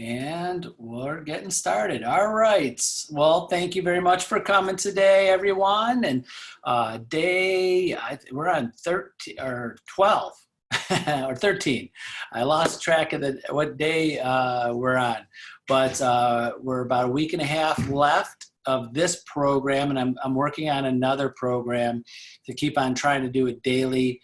And we're getting started. All right. Well, thank you very much for coming today, everyone. And we're on 13 or 12 or 13. I lost track of what day we're on, but we're about a week and a half left of this program, and I'm working on another program to keep on trying to do it daily.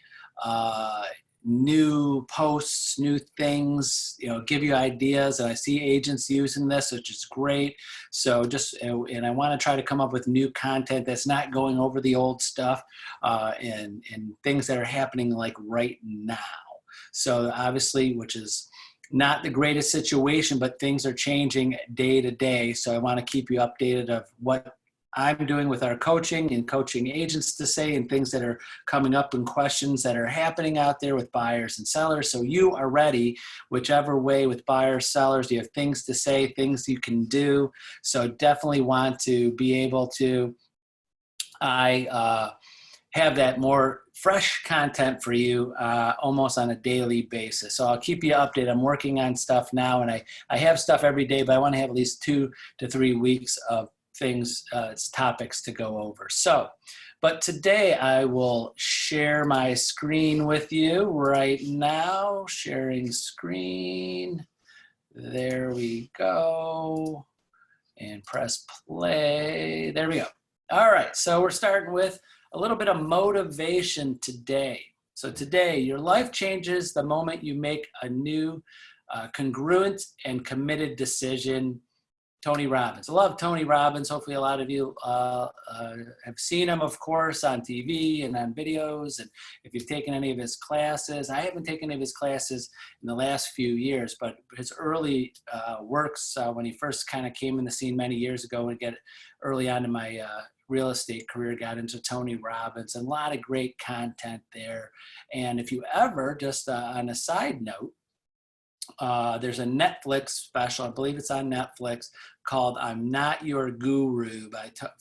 New posts, new things, give you ideas. And I see agents using this, which is great. So and I want to try to come up with new content that's not going over the old stuff and things that are happening like right now. So obviously, which is not the greatest situation, but things are changing day to day. So I want to keep you updated of what I'm doing with our coaching and coaching agents to say, and things that are coming up and questions that are happening out there with buyers and sellers. So you are ready, whichever way, with buyers, sellers, you have things to say, things you can do. So definitely want to be able to, have that more fresh content for you almost on a daily basis. So I'll keep you updated. I'm working on stuff now, and I have stuff every day, but I want to have at least 2 to 3 weeks of things, topics to go over. So, but today I will share my screen with you right now. Sharing screen. There we go. And press play. There we go. All right, so we're starting with a little bit of motivation today. So today, your life changes the moment you make a new, congruent and committed decision. Tony Robbins. I love Tony Robbins. Hopefully a lot of you have seen him, of course, on TV and on videos. And if you've taken any of his classes, I haven't taken any of his classes in the last few years, but his early works, when he first kind of came in the scene many years ago and get early on in my real estate career, got into Tony Robbins, and a lot of great content there. And if you ever, just on a side note, there's a Netflix special, I believe it's on Netflix, called "I'm Not Your Guru"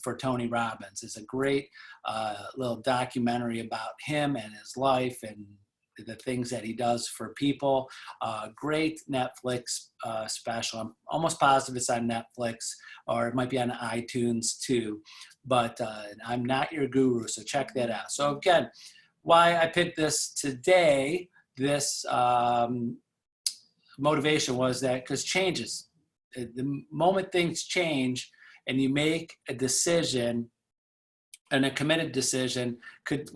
for Tony Robbins. It's a great little documentary about him and his life and the things that he does for people. Great Netflix special. I'm almost positive it's on Netflix, or it might be on iTunes too. But I'm Not Your Guru, so check that out. So again, why I picked this today, this motivation was that because changes. The moment things change and you make a decision, and a committed decision could,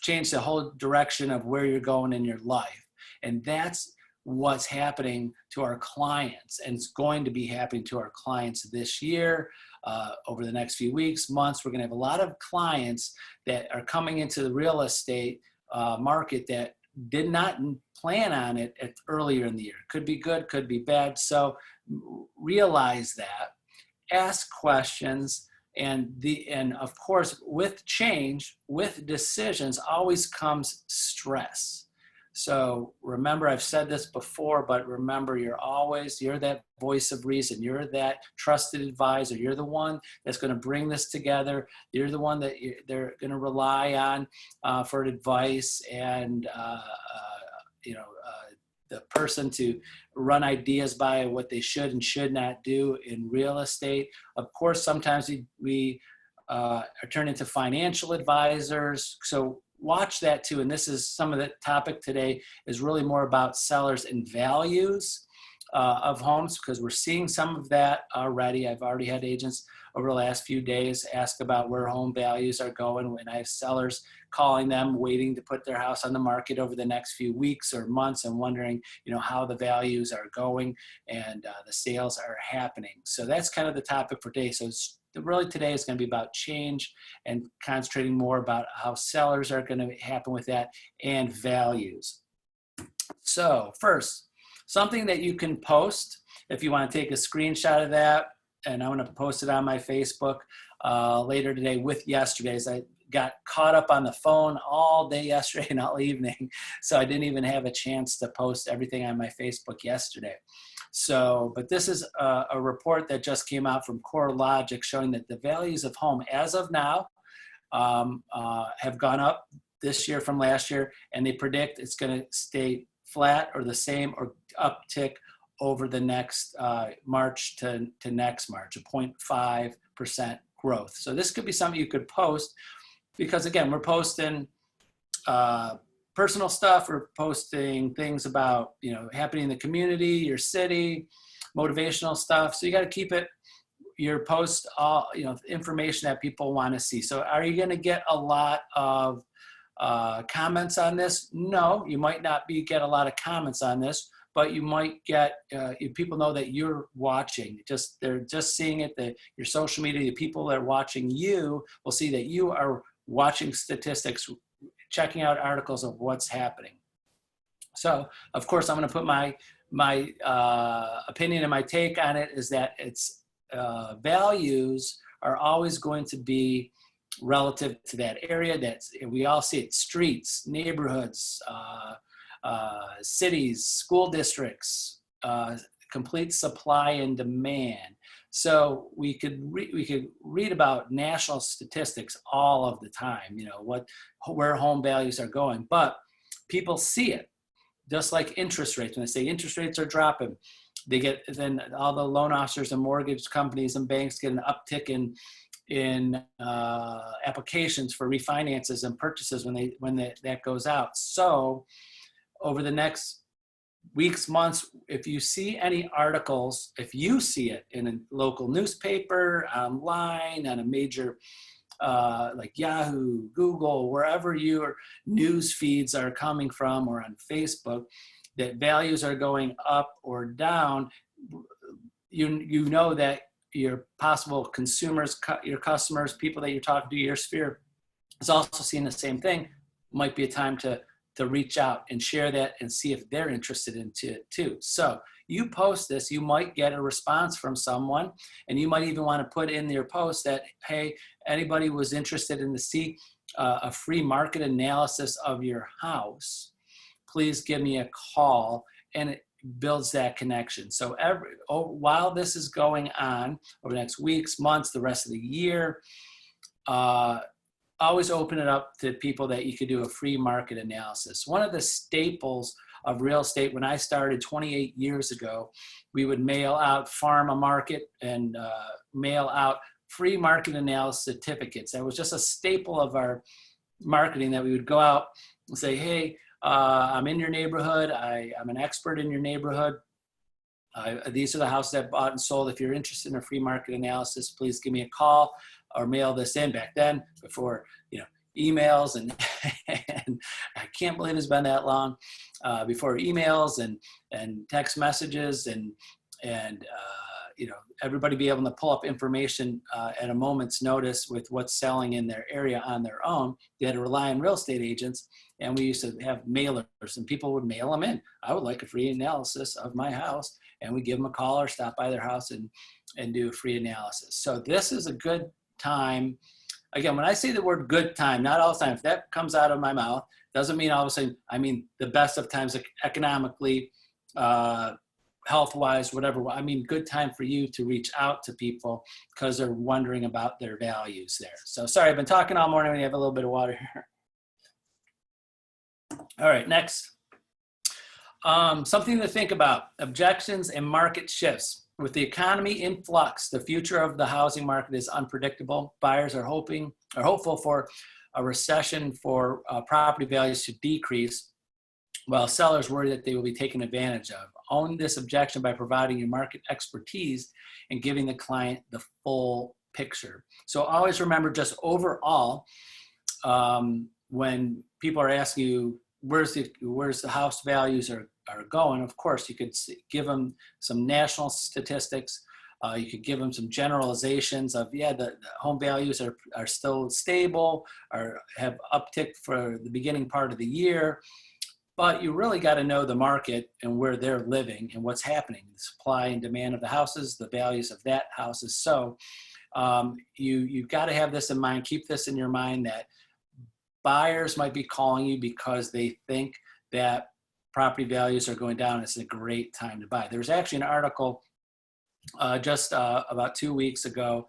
change the whole direction of where you're going in your life. And that's what's happening to our clients, and it's going to be happening to our clients this year. Over the next few weeks, months, we're going to have a lot of clients that are coming into the real estate market that did not plan on it earlier in the year. Could be good, could be bad. So realize that, ask questions, and of course, with change, with decisions, always comes stress. So remember, I've said this before, but remember, you're that voice of reason. You're that trusted advisor. You're the one that's going to bring this together. You're the one that they're going to rely on for advice and, the person to run ideas by what they should and should not do in real estate. Of course, sometimes we are turned into financial advisors. So watch that too. And this is some of the topic today is really more about sellers and values of homes, because we're seeing some of that already. I've already had agents over the last few days ask about where home values are going, when I have sellers calling them, waiting to put their house on the market over the next few weeks or months, and wondering, how the values are going and the sales are happening. So that's kind of the topic for today. So really today is going to be about change and concentrating more about how sellers are going to happen with that and values. So first, something that you can post if you want to take a screenshot of that, and I'm going to post it on my Facebook later today with yesterday's. I got caught up on the phone all day yesterday and all evening, so I didn't even have a chance to post everything on my Facebook yesterday. So, but this is a report that just came out from CoreLogic showing that the values of home as of now have gone up this year from last year, and they predict it's going to stay flat or the same or uptick over the next March to next March, a 0.5% growth. So this could be something you could post, because again, we're posting personal stuff, we're posting things about, you know, happening in the community, your city, motivational stuff. So you got to keep it, your post, all, you know, information that people want to see. So are you going to get a lot of comments on this? No, you might not get a lot of comments on this, but you might get, if people know that you're watching, they're just seeing it, that your social media, the people that are watching you will see that you are watching statistics, checking out articles of what's happening. So of course, I'm going to put my opinion and my take on it is that it's values are always going to be relative to that area. That's, we all see it: streets, neighborhoods, cities, school districts, complete supply and demand. So we could read about national statistics all of the time, you know, where home values are going, but people see it. Just like interest rates, when they say interest rates are dropping, then all the loan officers and mortgage companies and banks get an uptick in applications for refinances and purchases when that goes out. So over the next weeks, months, if you see any articles, if you see it in a local newspaper, online, on a major like Yahoo, Google, wherever your news feeds are coming from, or on Facebook, that values are going up or down, you know that your possible consumers, your customers, people that you're talking to, your sphere is also seeing the same thing. Might be a time to reach out and share that and see if they're interested in it too. So you post this, you might get a response from someone, and you might even want to put in your post that, hey, anybody was interested in to see a free market analysis of your house, please give me a call, and it builds that connection. So while this is going on over the next weeks, months, the rest of the year, always open it up to people that you could do a free market analysis. One of the staples of real estate, when I started 28 years ago, we would mail out Farm a Market and mail out free market analysis certificates. That was just a staple of our marketing, that we would go out and say, hey, I'm in your neighborhood. I'm an expert in your neighborhood. These are the houses that bought and sold. If you're interested in a free market analysis, please give me a call or mail this in. Back then, before, you know, emails and, and I can't believe it's been that long, before emails and text messages and you know, everybody be able to pull up information at a moment's notice with what's selling in their area on their own. They had to rely on real estate agents, and we used to have mailers, and people would mail them in. I would like a free analysis of my house, and we give them a call or stop by their house and do a free analysis. So this is a good time. Again, when I say the word good time, not all the time, if that comes out of my mouth, doesn't mean all of a sudden, I mean the best of times, economically, health-wise, whatever. I mean, good time for you to reach out to people because they're wondering about their values there. So sorry, I've been talking all morning. We have a little bit of water here. All right, next. Something to think about: objections and market shifts. With the economy in flux, the future of the housing market is unpredictable. Buyers are hopeful for a recession, for property values to decrease, while sellers worry that they will be taken advantage of. Own this objection by providing your market expertise and giving the client the full picture. So always remember, just overall, when people are asking you where's the house values are going, of course you could give them some national statistics. You could give them some generalizations of, yeah, the home values are still stable, or have uptick for the beginning part of the year. But you really got to know the market and where they're living and what's happening, the supply and demand of the houses, the values of that houses. So you've got to have this in mind. Keep this in your mind, that buyers might be calling you because they think that property values are going down. It's a great time to buy. There's actually an article just about 2 weeks ago.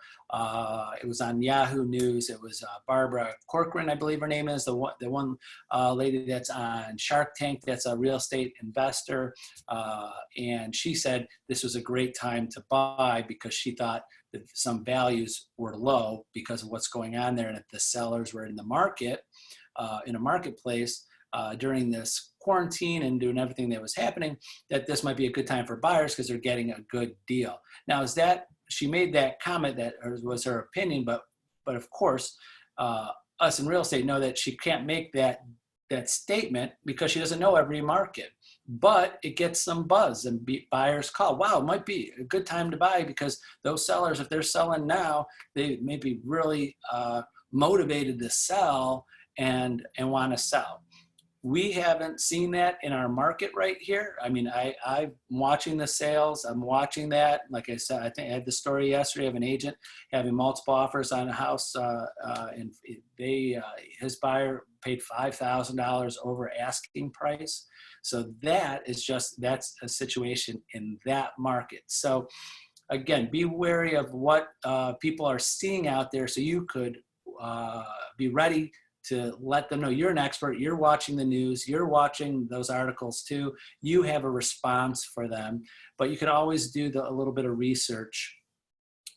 It was on Yahoo News. It was Barbara Corcoran, I believe her name is, the one lady that's on Shark Tank, that's a real estate investor. And she said this was a great time to buy because she thought that some values were low because of what's going on there. And if the sellers were in the market, in a marketplace, during this quarantine and doing everything that was happening, that this might be a good time for buyers because they're getting a good deal. Now, is that, she made that comment, that was her opinion, but of course, us in real estate know that she can't make that statement because she doesn't know every market. But it gets some buzz and buyers call. Wow, it might be a good time to buy because those sellers, if they're selling now, they may be really motivated to sell and want to sell. We haven't seen that in our market right here. I mean, I'm watching the sales. I'm watching that. Like I said, I think I had the story yesterday of an agent having multiple offers on a house, and his buyer paid $5,000 over asking price. So that's a situation in that market. So again, be wary of what people are seeing out there, so you could be ready to let them know you're an expert, you're watching the news, you're watching those articles too, you have a response for them, but you can always do a little bit of research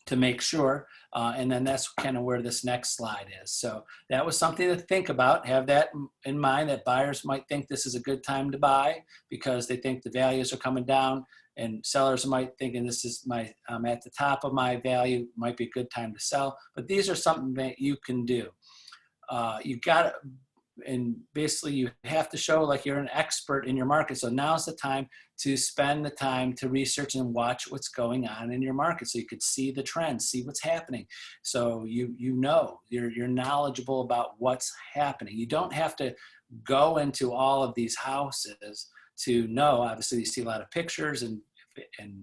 to make sure, and then that's kind of where this next slide is. So that was something to think about. Have that in mind, that buyers might think this is a good time to buy because they think the values are coming down, and sellers might think, and this is I'm at the top of my value, might be a good time to sell. But these are something that you can do. You got, and basically you have to show like you're an expert in your market. So now's the time to spend the time to research and watch what's going on in your market, so you could see the trends, see what's happening. So you're knowledgeable about what's happening. You don't have to go into all of these houses to know. Obviously, you see a lot of pictures and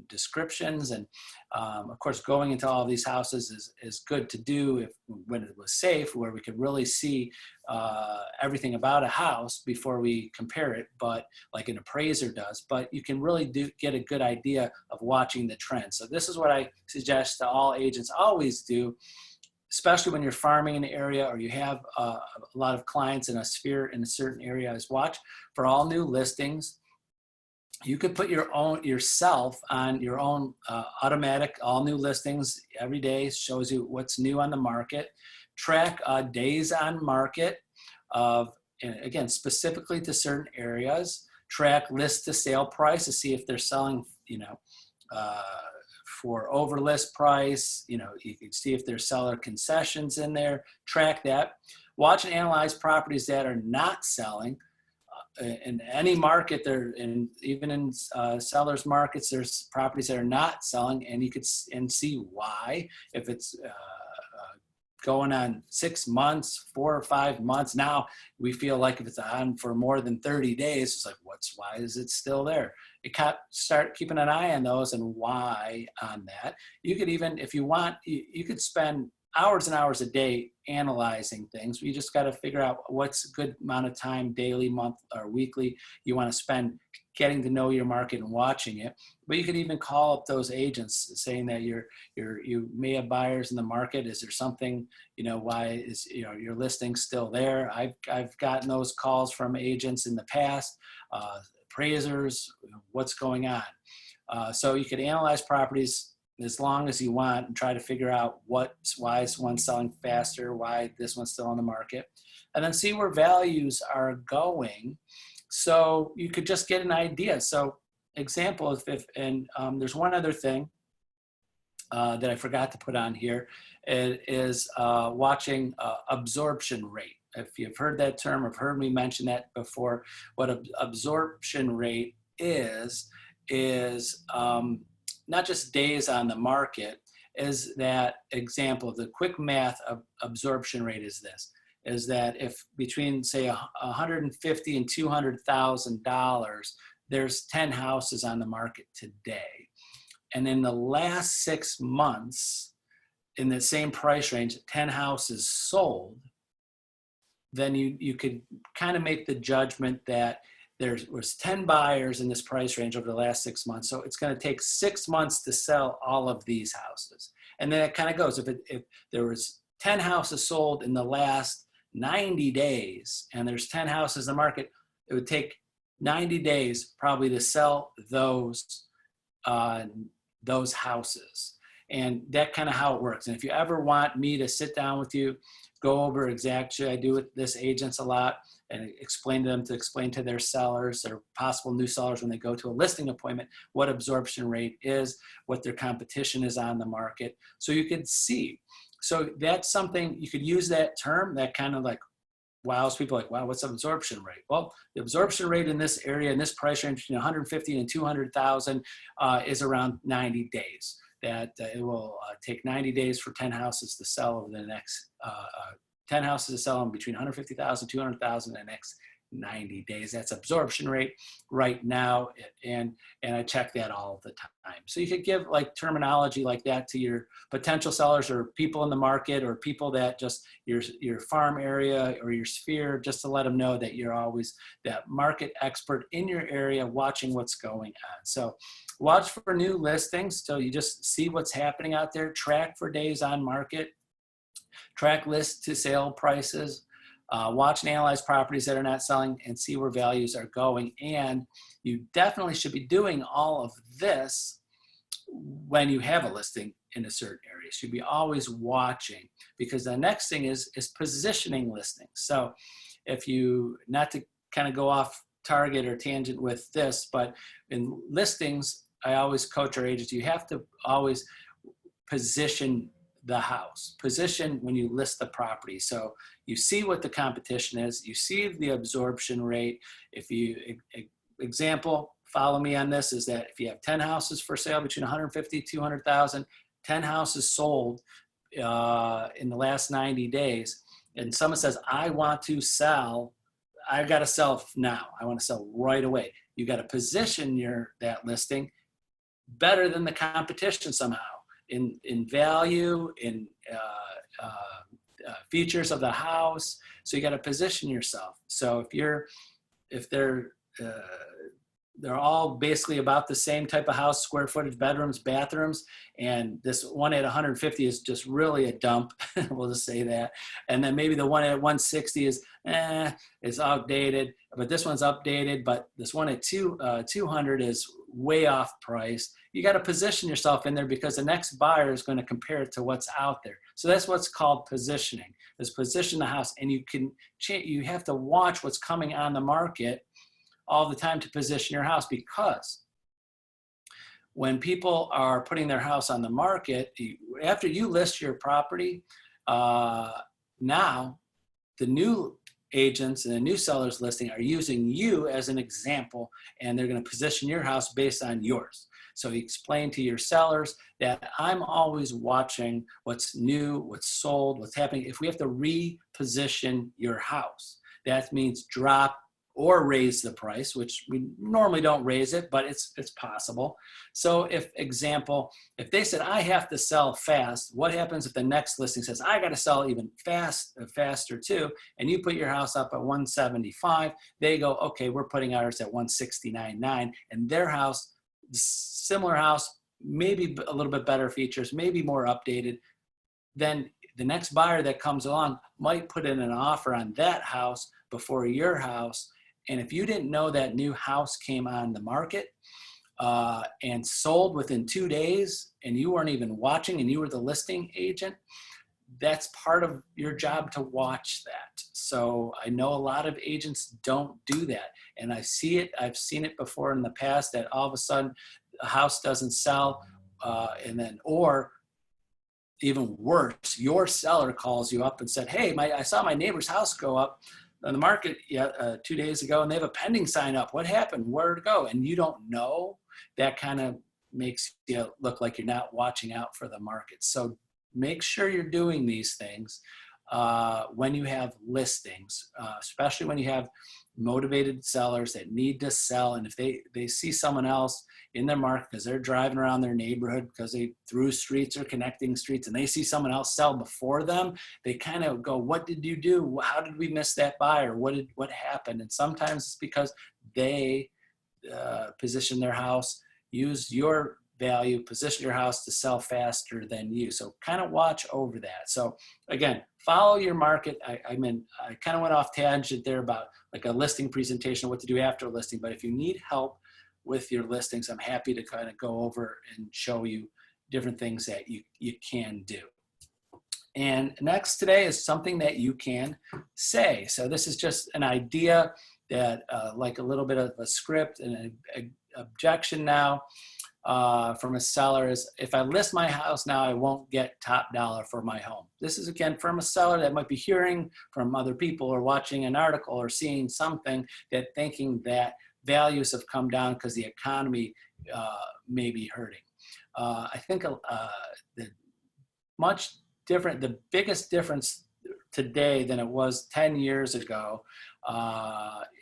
descriptions, and of course going into all of these houses is good to do when it was safe, where we could really see everything about a house before we compare it, but like an appraiser does. But you can really get a good idea of watching the trends. So this is what I suggest to all agents always do, especially when you're farming in an area or you have a lot of clients in a sphere in a certain area, is watch for all new listings. You could put yourself on your own automatic all new listings every day. Shows you what's new on the market. Track days on market of, again, specifically to certain areas. Track list to sale price to see if they're selling, for over list price. You can see if there's seller concessions in there. Track that. Watch and analyze properties that are not selling. In any market there, and even in sellers markets, there's properties that are not selling, and you could see why. If it's going on 6 months, 4 or 5 months, now we feel like if it's on for more than 30 days, it's like, why is it still there? You start keeping an eye on those and why on that. You could even, if you want, you could spend hours and hours a day analyzing things. You just got to figure out what's a good amount of time, daily, month, or weekly, you want to spend getting to know your market and watching it. But you could even call up those agents saying that you may have buyers in the market. Is there something, why is your listing still there? I've gotten those calls from agents in the past, appraisers, what's going on. So you could analyze properties as long as you want and try to figure out why is one selling faster, why this one's still on the market, and then see where values are going. So you could just get an idea. So example, there's one other thing that I forgot to put on here, is watching absorption rate. If you've heard that term or heard me mention that before, what absorption rate is not just days on the market. Is that example of the quick math of absorption rate is that if between say $150,000 and $200,000, there's 10 houses on the market today, and in the last 6 months in the same price range, 10 houses sold, then you could kind of make the judgment that there was 10 buyers in this price range over the last 6 months. So it's going to take 6 months to sell all of these houses. And then it kind of goes, if there was 10 houses sold in the last 90 days and there's 10 houses in the market, it would take 90 days probably to sell those houses. And that kind of how it works. And if you ever want me to sit down with you, go over exactly, I do with this agents a lot, and explain to their sellers, their possible new sellers when they go to a listing appointment, what absorption rate is, what their competition is on the market. So you could see. So that's something, you could use that term that kind of like wows people, like, wow, what's absorption rate? Well, the absorption rate in this area, in this price range between 150 and 200,000 is around 90 days. That it will take 90 days for 10 houses to sell over the next 10 houses to sell in between 150,000, 200,000 in the next 90 days. That's absorption rate right now, and I check that all the time. So you could give like terminology like that to your potential sellers or people in the market or people that just your farm area or your sphere, just to let them know that you're always that market expert in your area watching what's going on. So watch for new listings. So you just see what's happening out there, track for days on market, track list to sale prices, watch and analyze properties that are not selling and see where values are going. And you definitely should be doing all of this when you have a listing in a certain area. You should be always watching, because the next thing is positioning listings. So if you, not to kind of go off target or tangent with this, but in listings, I always coach our agents, you have to always position the house, position when you list the property. So you see what the competition is, you see the absorption rate. If you, example, follow me on this, is that if you have 10 houses for sale between 150, 200,000, 10 houses sold in the last 90 days, and someone says, I want to sell, I got to sell now, I want to sell right away. You got to position that listing better than the competition somehow. In value, in features of the house. So you got to position yourself. So if they're all basically about the same type of house, square footage, bedrooms, bathrooms, and this one at 150 is just really a dump, we'll just say that. And then maybe the one at 160 is, it's outdated, but this one's updated, but this one at 200 is way off price. You got to position yourself in there, because the next buyer is going to compare it to what's out there. So that's what's called positioning, is position the house. And you have to watch what's coming on the market all the time to position your house, because when people are putting their house on the market, after you list your property, now the new agents and the new sellers listing are using you as an example, and they're going to position your house based on yours. So you explain to your sellers that I'm always watching what's new, what's sold, what's happening. If we have to reposition your house, that means drop or raise the price, which we normally don't raise it, but it's possible. So if they said, I have to sell fast, what happens if the next listing says, I got to sell even faster too, and you put your house up at 175, they go, okay, we're putting ours at 169.9, and their house, similar house, maybe a little bit better features, maybe more updated, then the next buyer that comes along might put in an offer on that house before your house. And if you didn't know that new house came on the market and sold within 2 days, and you weren't even watching and you were the listing agent, that's part of your job to watch that. So I know a lot of agents don't do that. And I've seen it before in the past, that all of a sudden a house doesn't sell, or even worse, your seller calls you up and said, hey, I saw my neighbor's house go up on the market 2 days ago, and they have a pending sign up. What happened? Where'd it go? And you don't know. That kind of makes you look like you're not watching out for the market. So make sure you're doing these things. when you have listings, especially when you have motivated sellers that need to sell. And if they see someone else in their market because they're driving around their neighborhood because they through streets or connecting streets and they see someone else sell before them, they kind of go, what did you do? How did we miss that buyer? What happened? And sometimes it's because they position their house, use your value, position your house to sell faster than you. So kind of watch over that. So again, follow your market. I kind of went off tangent there about like a listing presentation, what to do after a listing. But if you need help with your listings, I'm happy to kind of go over and show you different things that you can do. And next today is something that you can say. So this is just an idea that like a little bit of a script and an objection now from a seller is, if I list my house now, I won't get top dollar for my home. This is again from a seller that might be hearing from other people or watching an article or seeing something that thinking that values have come down because the economy may be hurting. I think the biggest difference today than it was 10 years ago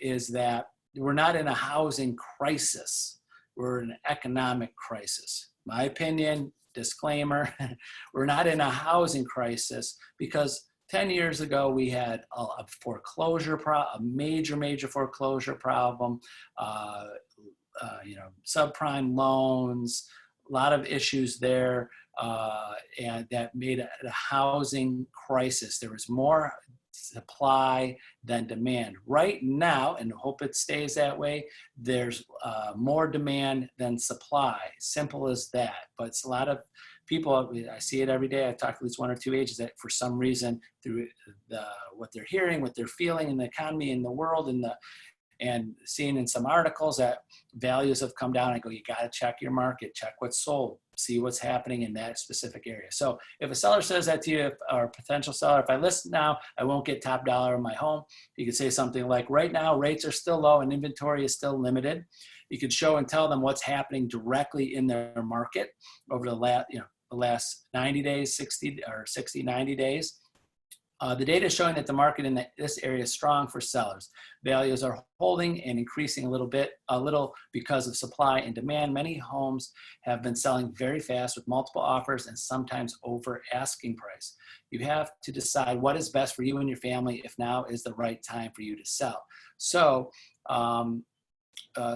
is that we're not in a housing crisis. We're in an economic crisis. My opinion, disclaimer, we're not in a housing crisis because 10 years ago we had a foreclosure a major foreclosure problem, subprime loans, a lot of issues there, and that made it a housing crisis. There was more supply than demand. Right now, and hope it stays that way, there's more demand than supply. Simple as that. But it's a lot of people, I see it every day. I talk to at least one or two agents that for some reason through what they're hearing, what they're feeling in the economy, in the world, and seeing in some articles that values have come down. I go, you got to check your market, check what's sold, see what's happening in that specific area. So if a seller says that to you, or a potential seller, if I list now, I won't get top dollar in my home. You could say something like, right now, rates are still low and inventory is still limited. You could show and tell them what's happening directly in their market over the last 90 days, 60, 90 days. The data is showing that the market in this area is strong for sellers. Values are holding and increasing a little because of supply and demand. Many homes have been selling very fast with multiple offers and sometimes over asking price. You have to decide what is best for you and your family if now is the right time for you to sell. So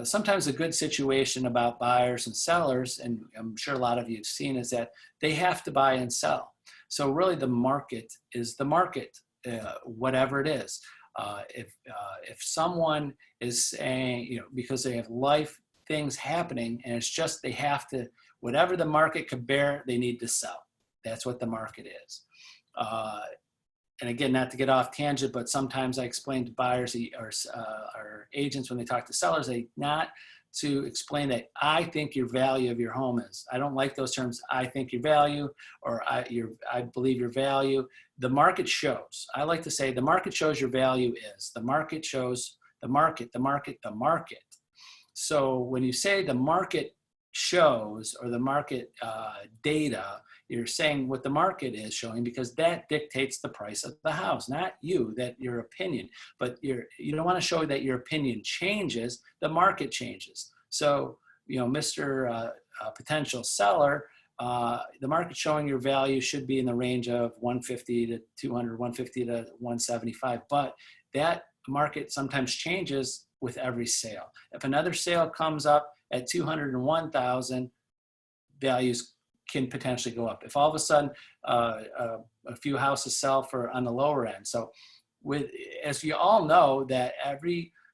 sometimes a good situation about buyers and sellers, and I'm sure a lot of you have seen, is that they have to buy and sell. So really the market is the market, whatever it is. If someone is saying, because they have life things happening and it's just they have to, whatever the market could bear, they need to sell. That's what the market is. And again, not to get off tangent, but sometimes I explain to buyers or agents when they talk to sellers, not to explain that I think your value of your home is. I don't like those terms. I think your value, or I believe your value. The market shows. I like to say the market shows your value is. The market shows the market. So when you say the market shows or the market data, you're saying what the market is showing because that dictates the price of the house, not you, that your opinion. But you don't want to show that your opinion changes, the market changes. So, Mr. Potential seller, the market showing your value should be in the range of 150 to 200, 150 to 175. But that market sometimes changes with every sale. If another sale comes up at 201,000, values can potentially go up. If all of a sudden a few houses sell for on the lower end. So as you all know that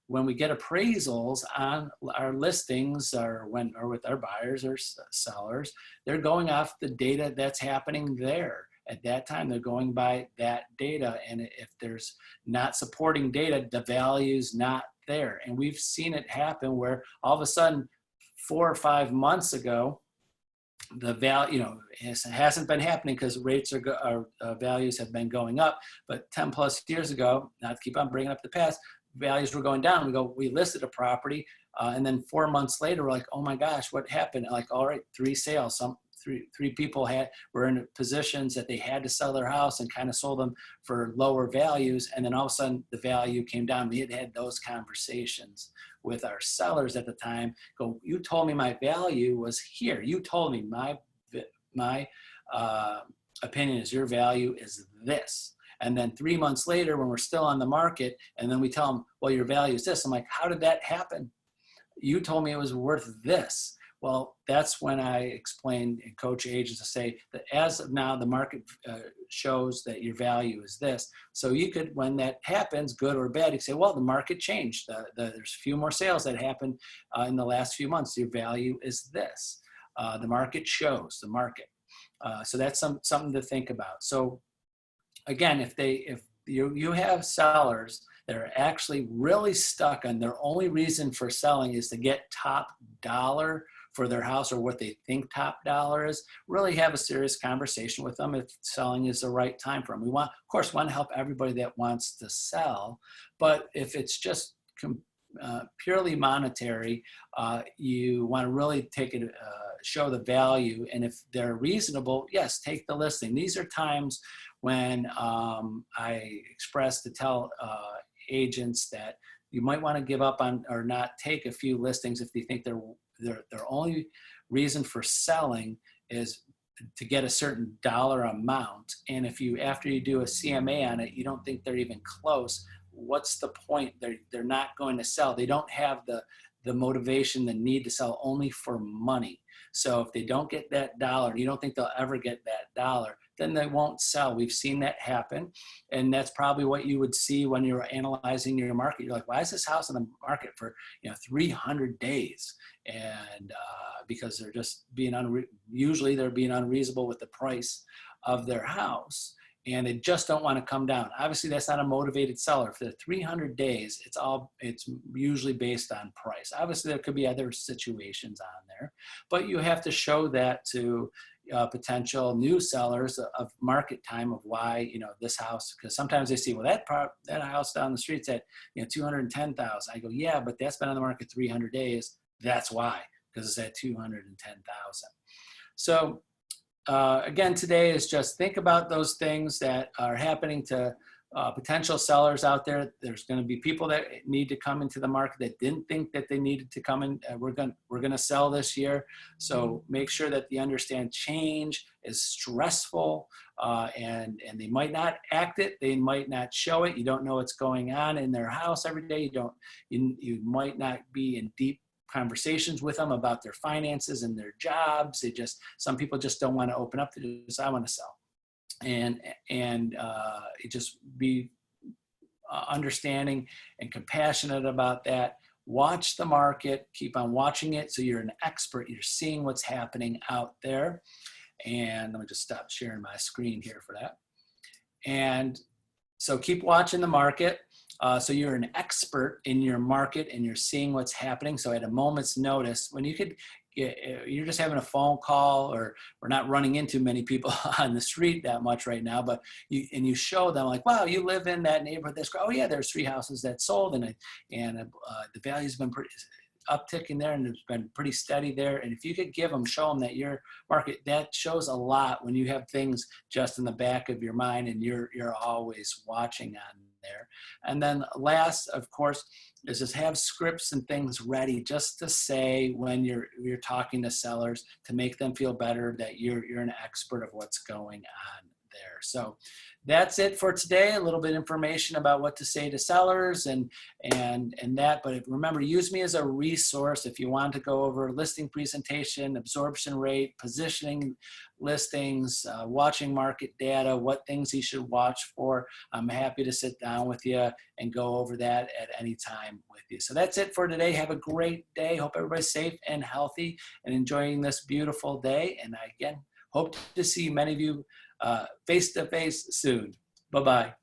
when we get appraisals on our listings or with our buyers or sellers, they're going off the data that's happening there. At that time, they're going by that data. And if there's not supporting data, the value's not there. And we've seen it happen where all of a sudden 4 or 5 months ago, the value, it hasn't been happening because rates values have been going up. But 10 plus years ago, not to keep on bringing up the past, values were going down. We listed a property, and then 4 months later, we're like, oh my gosh, what happened? Like, all right, 3 sales. three people were in positions that they had to sell their house and kind of sold them for lower values. And then all of a sudden the value came down. We had those conversations with our sellers at the time. Go, you told me my value was here. You told me my opinion is your value is this. And then 3 months later, when we're still on the market, and then we tell them, well, your value is this. I'm like, how did that happen? You told me it was worth this. Well, that's when I explain and coach agents to say that as of now, the market shows that your value is this. So you could, when that happens, good or bad, you say, well, the market changed. There's a few more sales that happened in the last few months. Your value is this. The market shows the market. So that's something to think about. So again, if you have sellers that are actually really stuck on their only reason for selling is to get top dollar for their house or what they think top dollar is, really have a serious conversation with them if selling is the right time for them. We want, of course, want to help everybody that wants to sell, but if it's just purely monetary, you want to really take it, show the value, and if they're reasonable, yes, take the listing. These are times when I express to tell agents that you might want to give up on or not take a few listings if they think their only reason for selling is to get a certain dollar amount. And if you, after you do a CMA on it, you don't think they're even close, what's the point? They're not going to sell. They don't have the motivation, the need to sell only for money. So if they don't get that dollar, you don't think they'll ever get that dollar, then they won't sell. We've seen that happen. And that's probably what you would see when you're analyzing your market. You're like, why is this house on the market for 300 days? And because they're just being, usually they're being unreasonable with the price of their house. And they just don't want to come down. Obviously, that's not a motivated seller. For the 300 days, it's usually based on price. Obviously, there could be other situations on there, but you have to show that to potential new sellers of market time of why this house. Because sometimes they see, well, that house down the street's at 210,000. I go, yeah, but that's been on the market 300 days. That's why, because it's at 210,000. So. Again, today is just think about those things that are happening to potential sellers out there. There's going to be people that need to come into the market that didn't think that they needed to come in. We're going to sell this year. So make sure that you understand change is stressful and they might not act it. They might not show it. You don't know what's going on in their house every day. You might not be in deep conversations with them about their finances and their jobs. Some people just don't want to open up to this. I want to sell, and just be understanding and compassionate about that. Watch the market, keep on watching it. So you're an expert. You're seeing what's happening out there. And let me just stop sharing my screen here for that. And so keep watching the market. So you're an expert in your market and you're seeing what's happening. So at a moment's notice, when you're just having a phone call, or we're not running into many people on the street that much right now, but you show them like, wow, you live in that neighborhood. Oh yeah, there's 3 houses that sold, and the value's been pretty uptick in there, and it's been pretty steady there. And if you could show them that your market, that shows a lot when you have things just in the back of your mind and you're always watching on there. And then last, of course, is just have scripts and things ready just to say when you're talking to sellers to make them feel better that you're an expert of what's going on there. So that's it for today. A little bit of information about what to say to sellers and that. But remember, use me as a resource if you want to go over listing presentation, absorption rate, positioning listings, watching market data, what things you should watch for. I'm happy to sit down with you and go over that at any time with you. So that's it for today. Have a great day. Hope everybody's safe and healthy and enjoying this beautiful day. And I, again, hope to see many of you face-to-face soon. Bye-bye.